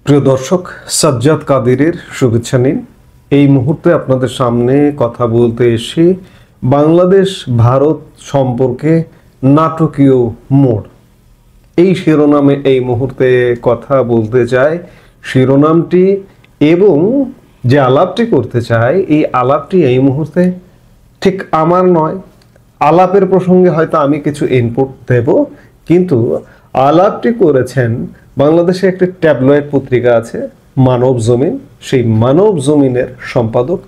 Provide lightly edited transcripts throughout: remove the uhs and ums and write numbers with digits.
প্রিয় দর্শক, সাজ্জাদ কাদিরের শুভেচ্ছা নিন। এই মুহূর্তে আপনাদের সামনে কথা বলতে এসে বাংলাদেশ ভারত সম্পর্কে নাটকীয় মোড়, এই শিরোনামে এই মুহূর্তে কথা বলতে চাই। শিরোনামটি এবং যে আলাপটি করতে চাই, এই আলাপটি এই মুহূর্তে ঠিক আমার নয়। আলাপের প্রসঙ্গে হয়তো আমি কিছু ইনপুট দেব, কিন্তু আলাপটি করেছেন বাংলাদেশে একটি ট্যাবলয়েড পত্রিকা আছে মানব জমিন, সেই মানব জমিনের সম্পাদক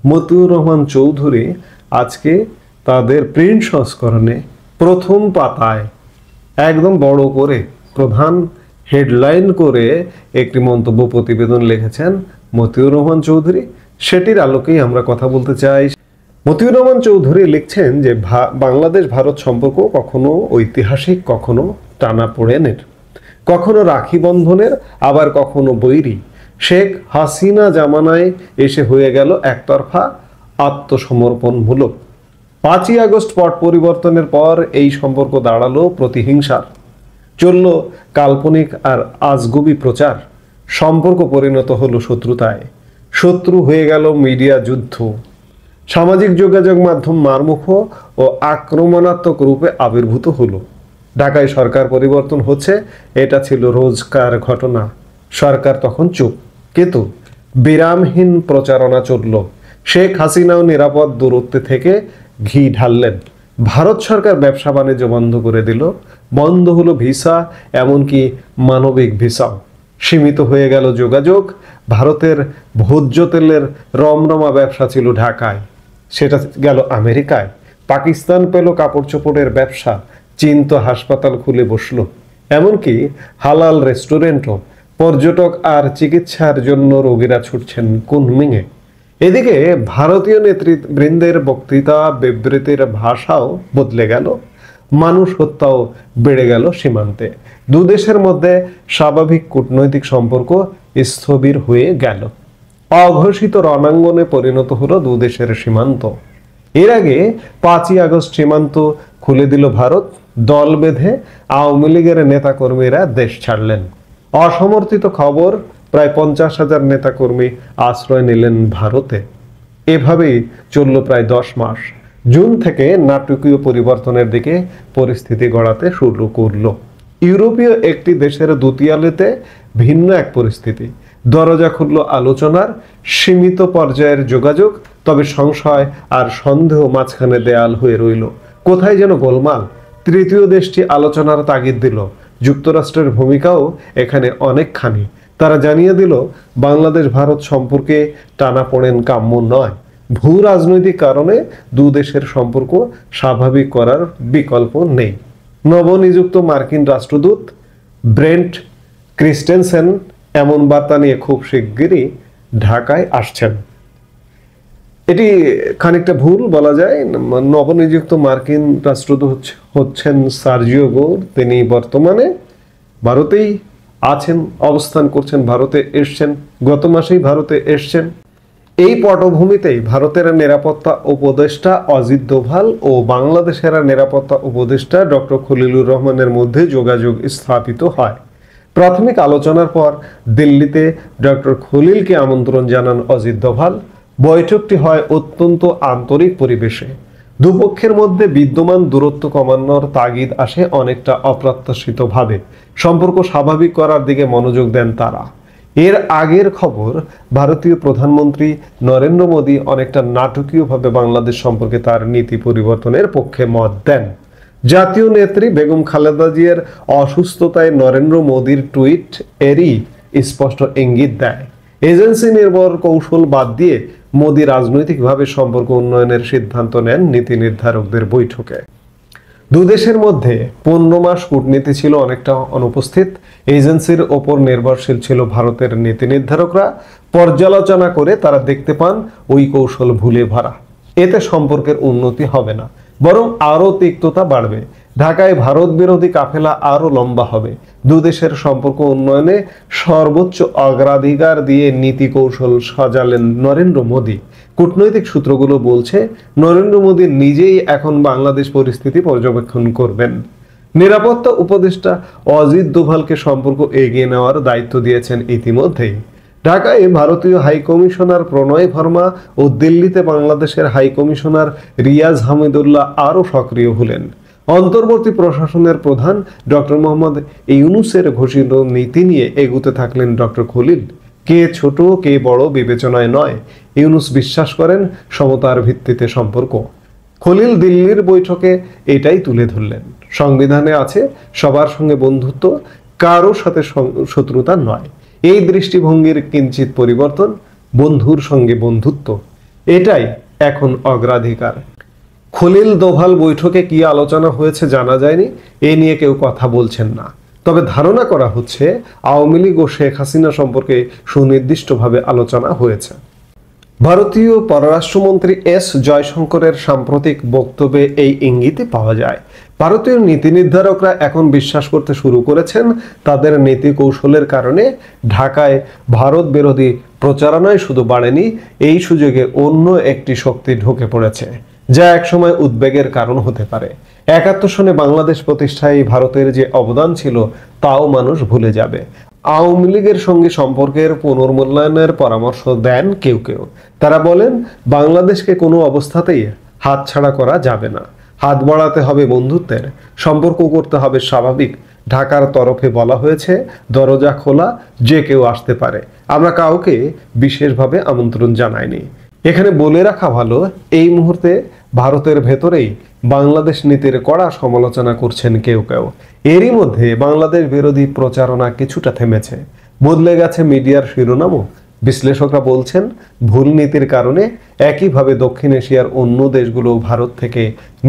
মতিউর রহমান চৌধুরী আজকে তাদের প্রিন্ট সংস্করণে প্রথম পাতায় একদম বড় করে প্রধান হেডলাইন করে একটি মন্তব্য প্রতিবেদন লিখেছেন মতিউর রহমান চৌধুরী। সেটির আলোকেই আমরা কথা বলতে চাই। মতিউর রহমান চৌধুরী লিখছেন যে বাংলাদেশ ভারত সম্পর্ক কখনো ঐতিহাসিক, কখনো টানাপোড়েনের, কখনো রাখি বন্ধনের, আবার কখনো বৈরী। শেখ হাসিনা জামানায় এসে হয়ে গেল একতরফা আত্মসমর্পণমূলক। 5ই আগস্ট পট পরিবর্তনের পর এই সম্পর্ক দাঁড়ালো প্রতিহিংসার, চলল কাল্পনিক আর আজগুবি প্রচার। সম্পর্ক পরিণত হলো শত্রুতায়, শত্রু হয়ে গেল মিডিয়া যুদ্ধ। সামাজিক যোগাযোগ মাধ্যম মারমুখ ও আক্রমণাত্মক রূপে আবির্ভূত হলো। ঢাকায় সরকার পরিবর্তন হচ্ছে, এটা ছিল রোজকার ঘটনা। সরকার তখন চুপ, কিন্তু বিরামহীন প্রচারণা চলল। শেখ হাসিনাও নিরাপদ দূরত্বে থেকে ঘি ঢাললেন। ভারত সরকার ব্যবসা বাণিজ্য বন্ধ করে দিল, বন্ধ হলো ভিসা, এমনকি মানবিক ভিসাও। সীমিত হয়ে গেল যোগাযোগ। ভারতের ভোজ্য তেলের রমরমা ব্যবসা ছিল ঢাকায়, সেটা গেল আমেরিকায়। পাকিস্তান পেল কাপড় চোপড়ের ব্যবসা, চীন তো হাসপাতাল খুলে বসলো, এমনকি হালাল রেস্টুরেন্টও। পর্যটক আর চিকিৎসার জন্য রোগীরা ছুটছেন কুনমিংয়ে। এদিকে ভারতীয় নেতৃবৃন্দের বক্তৃতা বিবৃতির ভাষাও বদলে গেল, মানুষ হত্যাও বেড়ে গেল সীমান্তে। দুদেশের মধ্যে স্বাভাবিক কূটনৈতিক সম্পর্ক স্থবির হয়ে গেল। অঘোষিত রণাঙ্গনে পরিণত হলো দুদেশের সীমান্ত। এর আগে 5ই আগস্ট সীমান্ত খুলে দিল ভারত। দল বেঁধে আওয়ামী লীগের নেতাকর্মীরা দেশ ছাড়লেন। অসমর্থিত খবর, প্রায় 50,000 নেতাকর্মী আশ্রয় নিলেন ভারতে। এভাবেই চলল প্রায় 10 মাস। জুন থেকে নাটকীয় পরিবর্তনের দিকে পরিস্থিতি গড়াতে শুরু করলো। ইউরোপীয় একটি দেশের দুতিয়ালিতে ভিন্ন এক পরিস্থিতি। দরজা খুলল আলোচনার, সীমিত পর্যায়ের যোগাযোগ, তবে সংশয় আর সন্দেহ মাঝখানে দেয়াল হয়ে রইল। কোথায় যেন গোলমাল। তৃতীয় দেশটি আলোচনার তাগিদ দিল। যুক্তরাষ্ট্রের ভূমিকাও এখানে অনেকখানি। তারা জানিয়ে দিল বাংলাদেশ ভারত সম্পর্কে টানাপোড়েন কাম্য নয়। ভূ রাজনৈতিক কারণে দু দেশের সম্পর্ক স্বাভাবিক করার বিকল্প নেই। নবনিযুক্ত মার্কিন রাষ্ট্রদূত ব্রেন্ট ক্রিস্টেনসেন এমন বার্তা নিয়ে খুব শিগগিরই ঢাকায় আসছেন। এটি খানিকটা ভুল বলা যায়। নবনিযুক্ত মার্কিন রাষ্ট্রদূত হচ্ছেন সার্জিও গোর। তিনি বর্তমানে ভারতেই আছেন, অবস্থান করছেন, ভারতে এসছেন, গত মাসেই ভারতে এসছেন। এই পটভূমিতেই ভারতের নিরাপত্তা উপদেষ্টা অজিত দোভাল ও বাংলাদেশের নিরাপত্তা উপদেষ্টা ডক্টর খলিলুর রহমানের মধ্যে যোগাযোগ স্থাপিত হয়। প্রাথমিক আলোচনার পর দিল্লিতে ডক্টর খলিলকে আমন্ত্রণ জানান অজিত দোভাল। বৈঠকটি হয় অত্যন্ত আন্তরিক পরিবেশে। দুপক্ষের মধ্যে বিদ্যমান দূরত্ব কমানোর তাগিদ আসে অনেকটা অপ্রত্যাশিতভাবে। সম্পর্ক স্বাভাবিক করার দিকে মনোযোগ দেন তারা। এর আগের খবর, ভারতীয় প্রধানমন্ত্রী নরেন্দ্র মোদী অনেকটা নাটকীয়ভাবে বাংলাদেশ সম্পর্কে তার নীতি পরিবর্তনের পক্ষে মত দেন। জাতীয় নেত্রী বেগম খালেদা জিয়ার অসুস্থতায় নরেন্দ্র মোদীর টুইট এরই স্পষ্ট ইঙ্গিত দেয়। এজেন্সি নির্ভর কৌশল বাদ দিয়ে মোদী রাজনৈতিকভাবে সম্পর্ক উন্নয়নের সিদ্ধান্ত নেন নীতি নির্ধারকদের বৈঠকে। দুদেশের মধ্যে 15 মাস কূটনীতি ছিল অনেকটা অনুপস্থিত। এজেন্সির ওপর নির্ভরশীল ছিল ভারতের নীতি নির্ধারকরা। পর্যালোচনা করে তারা দেখতে পান ওই কৌশল ভুলে ভরা। এতে সম্পর্কের উন্নতি হবে না, বরং আরও তিক্ততা বাড়বে। ঢাকায় ভারত বিরোধী কাফেলা আরও লম্বা হবে। দুদেশের সম্পর্ক উন্নয়নে সর্বোচ্চ অগ্রাধিকার দিয়ে নীতি কৌশল সাজালেন নরেন্দ্র মোদী। কূটনৈতিক সূত্রগুলো বলছে নরেন্দ্র মোদী নিজেই এখন বাংলাদেশ পরিস্থিতি পর্যবেক্ষণ করবেন। নিরাপত্তা উপদেষ্টা অজিত দোভালকে সম্পর্ক এগিয়ে নেওয়ার দায়িত্ব দিয়েছেন ইতিমধ্যেই। ঢাকায় ভারতীয় হাইকমিশনার প্রণয় ভার্মা ও দিল্লিতে বাংলাদেশের হাইকমিশনার রিয়াজ হামিদুল্লাহ আরও সক্রিয় হলেন। অন্তর্বর্তী প্রশাসনের প্রধান ডক্টর মোহাম্মদ ইউনূসের ঘোষিত নীতি নিয়ে এগুতে থাকলেন ডক্টর খলিল। কে ছোট কে বড় বিবেচনায় নয়, ইউনূস বিশ্বাস করেন সমতার ভিত্তিতে সম্পর্ক। খলিল দিল্লির বৈঠকে এটাই তুলে ধরলেন। সংবিধানে আছে সবার সঙ্গে বন্ধুত্ব, কারো সাথে শত্রুতা নয়। এই দৃষ্টিভঙ্গির কিঞ্চিত পরিবর্তন, বন্ধুর সঙ্গে বন্ধুত্ব, এটাই এখন অগ্রাধিকার। খলিল দোভাল বৈঠকে কি আলোচনা হয়েছে জানা যায়নি, এ নিয়ে কেউ কথা বলছেন না। তবে ধারণা করা হচ্ছে আওয়ামী লীগ ও শেখ হাসিনা সম্পর্কে সুনির্দিষ্টভাবে আলোচনা হয়েছে। ভারতীয় পররাষ্ট্রমন্ত্রী এস জয়শঙ্করের সাম্প্রতিক বক্তব্যে এই ইঙ্গিতই পাওয়া যায়। ভারতীয় নীতি নির্ধারকরা এখন বিশ্বাস করতে শুরু করেছেন তাদের নীতি কৌশলের কারণে ঢাকায় ভারত বিরোধী প্রচারণায় শুধু বাড়েনি, এই সুযোগে অন্য একটি শক্তি ঢুকে পড়েছে, যা একসময় উদ্বেগের কারণ হতে পারে। ৭১ সনে বাংলাদেশ প্রতিষ্ঠায় ভারতের যে অবদান ছিল তাও মানুষ ভুলে যাবে। আওয়ামী লীগের সঙ্গে সম্পর্কের পুনর্মূল্যায়নের পরামর্শ দেন কেউ কেউ। তারা বলেন বাংলাদেশকে কোনো অবস্থাতেই হাতছাড়া করা যাবে না, হাত বাড়াতে হবে বন্ধুত্বের, সম্পর্ক করতে হবে স্বাভাবিক। ঢাকার তরফে বলা হয়েছে দরজা খোলা, যে কেউ আসতে পারে, আমরা কাউকে বিশেষভাবে আমন্ত্রণ জানাইনি। এখানে বলে রাখা ভালো, এই মুহূর্তে ভারতের ভেতরেই বাংলাদেশ নীতির কড়া সমালোচনা করছেন কেউ কেউ। এরই মধ্যে বাংলাদেশ বিরোধী প্রচারণা কিছুটা থেমেছে, বদলে গেছে মিডিয়ার শিরোনামও। বিশ্লেষকরা বলছেন ভুল নীতির কারণে একইভাবে দক্ষিণ এশিয়ার অন্য দেশগুলো ভারত থেকে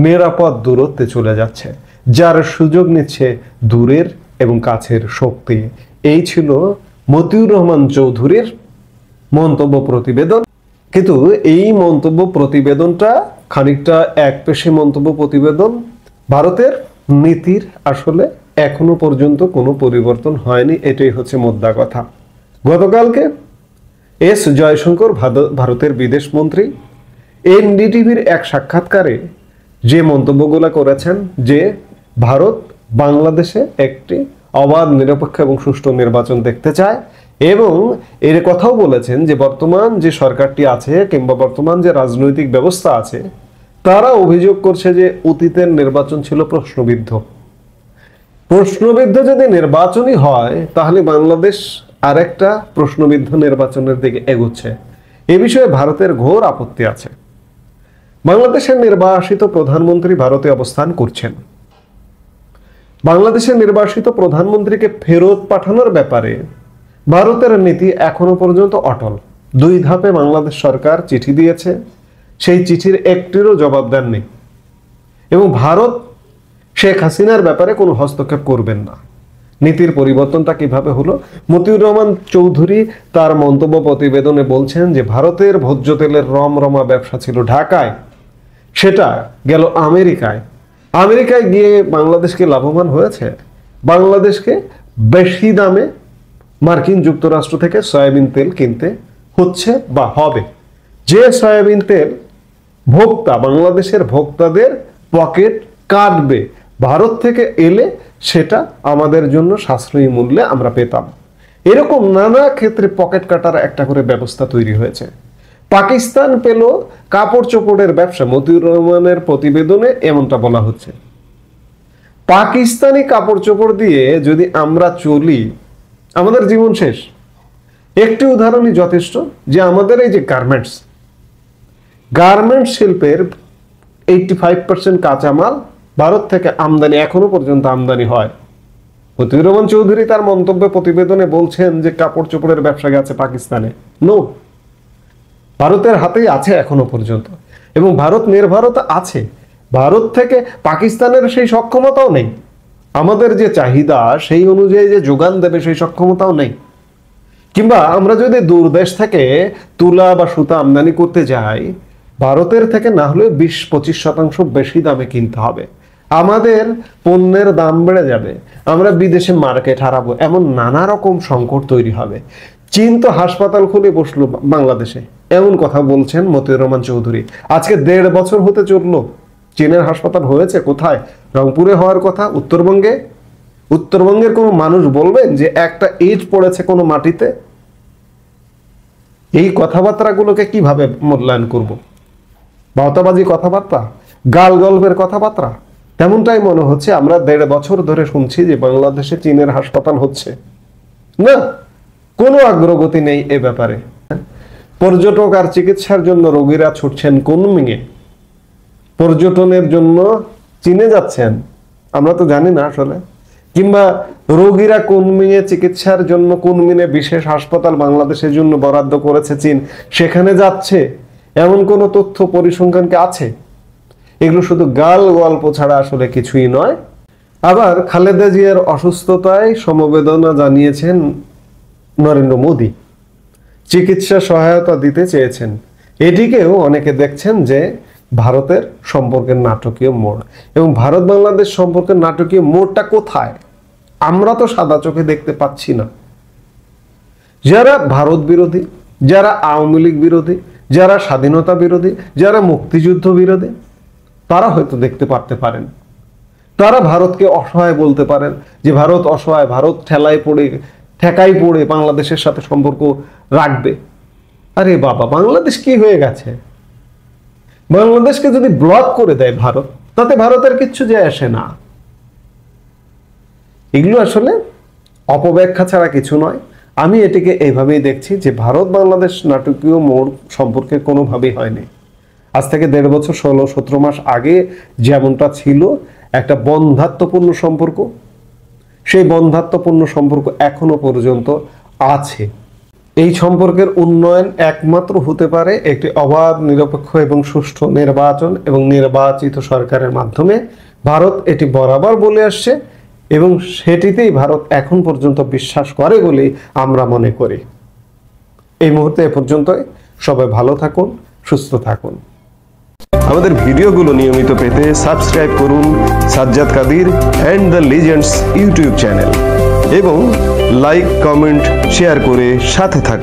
নিরাপদ দূরত্বে চলে যাচ্ছে, যার সুযোগ নিচ্ছে দূরের এবং কাছের শক্তি। এই ছিল মতিউর রহমান চৌধুরীর মন্তব্য প্রতিবেদন। কিন্তু এই মন্তব্য প্রতিবেদনটা খানিকটা একপেশে মন্তব্য প্রতিবেদন। ভারতের নীতির আসলে এখনো পর্যন্ত কোনো পরিবর্তন হয়নি, এটাই হচ্ছে মোদ্দা কথা। গতকালকে এস জয়শঙ্কর ভারতের বিদেশ মন্ত্রী এনডিটিভির এক সাক্ষাৎকারে যে মন্তব্যগুলো করেছেন যে ভারত বাংলাদেশে একটি অবাধ, নিরপেক্ষ এবং সুষ্ঠু নির্বাচন দেখতে চায়, এবং এর কথাও বলেছেন যে বর্তমান যে সরকারটি আছে কিংবা বর্তমান যে রাজনৈতিক ব্যবস্থা আছে তারা অভিযোগ করছে যে অতীতের নির্বাচন ছিল প্রশ্নবিদ্ধ। প্রশ্নবিদ্ধ যদি নির্বাচনই হয় তাহলে বাংলাদেশ আরেকটা প্রশ্নবিদ্ধ নির্বাচনের দিকে এগোচ্ছে। এ বিষয়ে ভারতের ঘোর আপত্তি আছে। বাংলাদেশের নির্বাসিত প্রধানমন্ত্রী ভারতে অবস্থান করছেন। বাংলাদেশের নির্বাসিত প্রধানমন্ত্রীকে ফেরত পাঠানোর ব্যাপারে ভারতের নীতি এখনো পর্যন্ত অটল। 2 ধাপে বাংলাদেশ সরকার চিঠি দিয়েছে, সেই চিঠির একটিরও জবাব দেননি, এবং ভারত শেখ হাসিনার ব্যাপারে কোনো হস্তক্ষেপ করবেন না। নীতির পরিবর্তনটা কিভাবে হলো? মতিউর রহমান চৌধুরী তার মন্তব্য প্রতিবেদনে বলছেন যে ভারতের ভোজ্য তেলের রমরমা ব্যবসা ছিল ঢাকায়, সেটা গেল আমেরিকায়। আমেরিকায় গিয়ে বাংলাদেশকে লাভবান হয়েছে। বাংলাদেশকে বেশি দামে মার্কিন যুক্তরাষ্ট্র থেকে সয়াবিন তেল কিনতে হচ্ছে বা হবে। যে সয়াবিন তেল ভোক্তা, বাংলাদেশের ভোক্তাদের পকেট কাটবে, ভারত থেকে এলে সেটা আমাদের জন্য সাশ্রয়ী মূল্যে আমরা পেতাম। এরকম নানা ক্ষেত্রে পকেট কাটার একটা করে ব্যবস্থা তৈরি হয়েছে। পাকিস্তান পেল কাপড় চোপড়ের ব্যবসা। মতিউর রহমানের প্রতিবেদনে এমনটা বলা হচ্ছে। পাকিস্তানি কাপড় চোপড় দিয়ে যদি আমরা চলি আমাদের জীবন শেষ। একটি উদাহরণই যথেষ্ট, যে আমাদের এই যে গার্মেন্টস শিল্পের 85% কাঁচামাল ভারত থেকে আমদানি, এখনো পর্যন্ত আমদানি হয়। মতিউর রহমান চৌধুরী তার মন্তব্য প্রতিবেদনে বলছেন যে কাপড় চোপড়ের ব্যবসা গেছে পাকিস্তানে। নো, ভারতের হাতেই আছে এখনো পর্যন্ত, এবং ভারত নির্ভরতা আছে। ভারত থেকে পাকিস্তানের সেই সক্ষমতাও নেই। আমাদের যে চাহিদা সেই অনুযায়ী যে যোগান দেবে সেই সক্ষমতাও নেই। কিংবা আমরা যদি দূর দেশ থেকে তুলা বা সুতা আমদানি করতে যাই, ভারতের থেকে না হলে 20-25% বেশি দামে কিনতে হবে। আমাদের পণ্যের দাম বেড়ে যাবে, আমরা বিদেশে মার্কেট হারাবো, এমন নানা রকম সংকট তৈরি হবে। চীন তো হাসপাতাল খুলে বসলো বাংলাদেশে, এমন কথা বলছেন মতিউর রহমান চৌধুরী। আজকে 1.5 বছর হতে চললো চীনের হাসপাতাল হয়েছে কোথায়? রংপুরে হওয়ার কথা, উত্তরবঙ্গে। উত্তরবঙ্গের কোনো মানুষ বলবেন যে একটা ইট পড়েছে কোনো মাটিতে? এই কথাবার্তাগুলোকে কিভাবে মূল্যায়ন করব? বাউতাবাজি কথাবার্তা, গাল গল্পের কথাবার্তা। তেমনটাই মনে হচ্ছে। আমরা 1.5 বছর ধরে শুনছি যে বাংলাদেশে চীনের হাসপাতাল হচ্ছে না, কোনো অগ্রগতি নেই এ ব্যাপারে। পর্যটক আর চিকিৎসার জন্য রোগীরা ছুটছেন কুনমিংয়ে, পর্যটনের জন্য চীনে যাচ্ছেন, আমরা তো জানি না আসলে। কিংবা রোগীরা কুনমিংয়ে চিকিৎসার জন্য, কুনমিংয়ে বিশেষ হাসপাতাল বাংলাদেশের জন্য বরাদ্দ করেছে চীন, সেখানে যাচ্ছে, এমন কোনো তথ্য পরিসংখ্যান কি আছে? এগুলো শুধু গাল গল্প ছাড়া আসলে কিছুই নয়। আবার খালেদা জিয়ার অসুস্থতায় সমবেদনা জানিয়েছেন নরেন্দ্র মোদী, চিকিৎসা সহায়তা দিতে চেয়েছেন। এটিকেও অনেকে দেখছেন যে ভারতের সম্পর্কের নাটকীয় মোড়। এবং ভারত বাংলাদেশ সম্পর্কের নাটকীয় মোড়টা কোথায়? আমরা তো সাদা চোখে দেখতে পাচ্ছি না। যারা ভারত বিরোধী, যারা আওয়ামী লীগ বিরোধী, যারা স্বাধীনতা বিরোধী, যারা মুক্তিযুদ্ধ বিরোধী, তারা হয়তো দেখতে পারতে পারেন। তারা ভারতকে অসহায় বলতে পারেন যে ভারত অসহায়, ভারত ঠেকাই পড়ে বাংলাদেশের সাথে সম্পর্ক রাখবে। আরে বাবা, বাংলাদেশ কি হয়ে গেছে? বাংলাদেশকে যদি ব্লক করে দেয় ভারত, তাতে ভারতের কিচ্ছু যায় আসে না। এগুলো আসলে অপব্যাখ্যা ছাড়া কিছু নয়। আমি এটিকে এইভাবেই দেখছি যে ভারত বাংলাদেশ নাটকীয় মোড় সম্পর্কে কোনোভাবেই হয়নি। আজ থেকে 1.5 বছর, 16-17 মাস আগে যেমনটা ছিল একটা বন্ধাত্মপূর্ণ সম্পর্ক, সেই বন্ধাত্মপূর্ণ সম্পর্ক এখনো পর্যন্ত আছে। এই সম্পর্কের উন্নয়ন একমাত্র হতে পারে একটি অবাধ, নিরপেক্ষ এবং সুষ্ঠু নির্বাচন এবং নির্বাচিত সরকারের মাধ্যমে। ভারত এটি বরাবর বলে আসছে এবং সেটিতেই ভারত এখন পর্যন্ত বিশ্বাস করে বলেই আমরা মনে করি। এই মুহূর্তে এ পর্যন্তই। সবাই ভালো থাকুন, সুস্থ থাকুন। আমাদের ভিডিওগুলো নিয়মিত পেতে সাবস্ক্রাইব করুন Sajjad Kadir and the legends YouTube channel এবং লাইক, কমেন্ট, শেয়ার করে সাথে থাকুন।